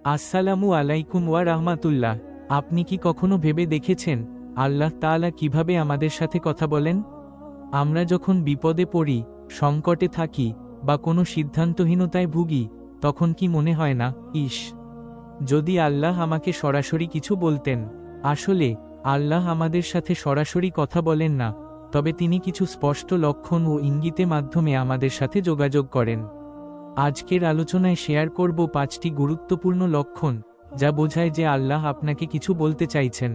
আসসালামু আলাইকুম ওয়া রাহমাতুল্লাহ। আপনি কি কখনো ভেবে দেখেছেন আল্লাহ তাআলা কিভাবে আমাদের সাথে কথা বলেন? আমরা যখন বিপদে পড়ি, সংকটে থাকি বা কোনো সিদ্ধান্তহীনতায় ভুগি, তখন কি মনে হয় না, ইস, যদি আল্লাহ আমাকে সরাসরি কিছু বলতেন। আসলে আল্লাহ আমাদের সাথে সরাসরি কথা বলেন না, তবে তিনি কিছু স্পষ্ট লক্ষণ ও ইঙ্গিতের মাধ্যমে আমাদের সাথে যোগাযোগ করেন। আজকের আলোচনায় শেয়ার করব 5টি গুরুত্বপূর্ণ লক্ষণ যা বোঝায় যে আল্লাহ আপনাকে কিছু বলতে চাইছেন।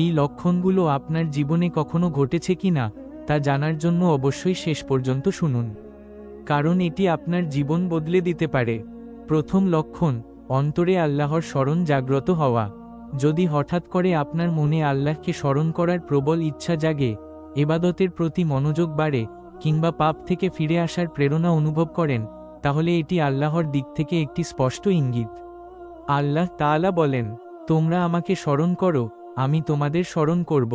এই লক্ষণগুলো আপনার জীবনে কখনো ঘটেছে কিনা তা জানার জন্য অবশ্যই শেষ পর্যন্ত শুনুন, কারণ এটি আপনার জীবন বদলে দিতে পারে। প্রথম লক্ষণ, অন্তরে আল্লাহর স্মরণ জাগ্রত হওয়া। যদি হঠাৎ করে আপনার মনে আল্লাহকে স্মরণ করার প্রবল ইচ্ছা জাগে, ইবাদতের প্রতি মনোযোগ বাড়ে কিংবা পাপ থেকে ফিরে আসার প্রেরণা অনুভব করেন, তাহলে এটি আল্লাহর দিক থেকে একটি স্পষ্ট ইঙ্গিত। আল্লাহ তাআলা বলেন, তোমরা আমাকে স্মরণ করো, আমি তোমাদের স্মরণ করব।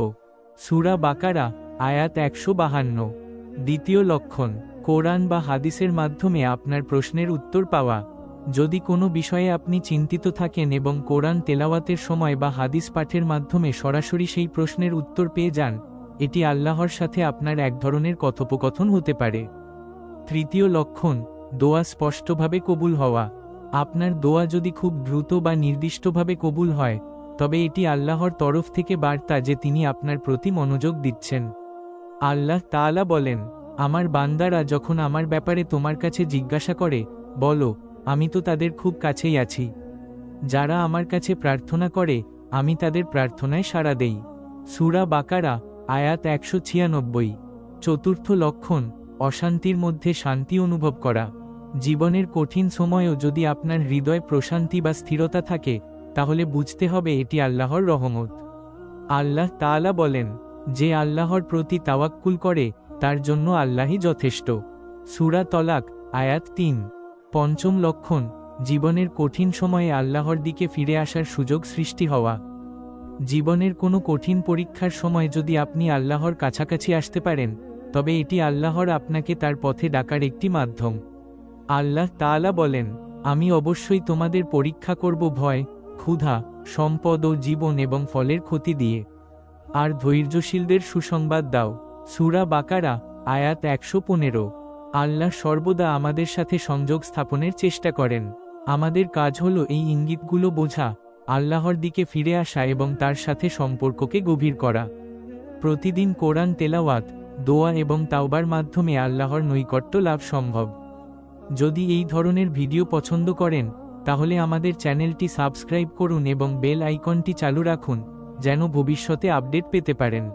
সূরা বাকারা, আয়াত 152। দ্বিতীয় লক্ষণ, কোরআন বা হাদিসের মাধ্যমে আপনার প্রশ্নের উত্তর পাওয়া। যদি কোনো বিষয়ে আপনি চিন্তিত থাকেন এবং কোরআন তেলাওয়াতের সময় বা হাদিস পাঠের মাধ্যমে সরাসরি সেই প্রশ্নের উত্তর পেয়ে যান, এটি আল্লাহর সাথে আপনার এক ধরনের কথোপকথন হতে পারে। তৃতীয় লক্ষণ, দোয়া স্পষ্টভাবে কবুল হওয়া। আপনার দোয়া যদি খুব দ্রুত বা নির্দিষ্টভাবে কবুল হয়, তবে এটি আল্লাহর তরফ থেকে বার্তা যে তিনি আপনার প্রতি মনোযোগ দিচ্ছেন। আল্লাহ তাআলা বলেন, আমার বান্দারা যখন আমার ব্যাপারে তোমার কাছে জিজ্ঞাসা করে, বলো, আমি তো তাদের খুব কাছেই আছি। যারা আমার কাছে প্রার্থনা করে, আমি তাদের প্রার্থনায় সাড়া দেই। সূরা বাকারা, আয়াত 196। চতুর্থ লক্ষণ, অশান্তির মধ্যে শান্তি অনুভব করা। জীবনের কঠিন সময়েও যদি আপনার হৃদয় প্রশান্তি বা স্থিরতা থাকে, তাহলে বুঝতে হবে এটি আল্লাহর রহমত। আল্লাহ তাআলা বলেন, যে আল্লাহর প্রতি তাওয়াক্কুল করে তার জন্য আল্লাহই যথেষ্ট। সূরা তলাক, আয়াত 3। পঞ্চম লক্ষণ, জীবনের কঠিন সময়ে আল্লাহর দিকে ফিরে আসার সুযোগ সৃষ্টি হওয়া। জীবনের কোনো কঠিন পরীক্ষার সময় যদি আপনি আল্লাহর কাছাকাছি আসতে পারেন, তবে এটি আল্লাহর আপনাকে তার পথে ডাকার একটি মাধ্যম। আল্লাহ তাআলা বলেন, আমি অবশ্যই তোমাদের পরীক্ষা করব ভয়, ক্ষুধা, সম্পদ ও জীবন এবং ফলের ক্ষতি দিয়ে, আর ধৈর্যশীলদের সুসংবাদ দাও। সূরা বাকারা, আয়াত 115। আল্লাহ সর্বদা আমাদের সাথে সংযোগ স্থাপনের চেষ্টা করেন। আমাদের কাজ হলো এই ইঙ্গিতগুলো বোঝা, আল্লাহর দিকে ফিরে আসা এবং তার সাথে সম্পর্ককে গভীর করা। প্রতিদিন কোরআন তেলাওয়াত, দোয়া এবং তাওবার মাধ্যমে আল্লাহর নৈকট্য লাভ সম্ভব। যদি এই ধরনের ভিডিও পছন্দ করেন, তাহলে আমাদের চ্যানেলটি সাবস্ক্রাইব করুন এবং বেল আইকনটি চালু রাখুন, যেন ভবিষ্যতে আপডেট পেতে পারেন।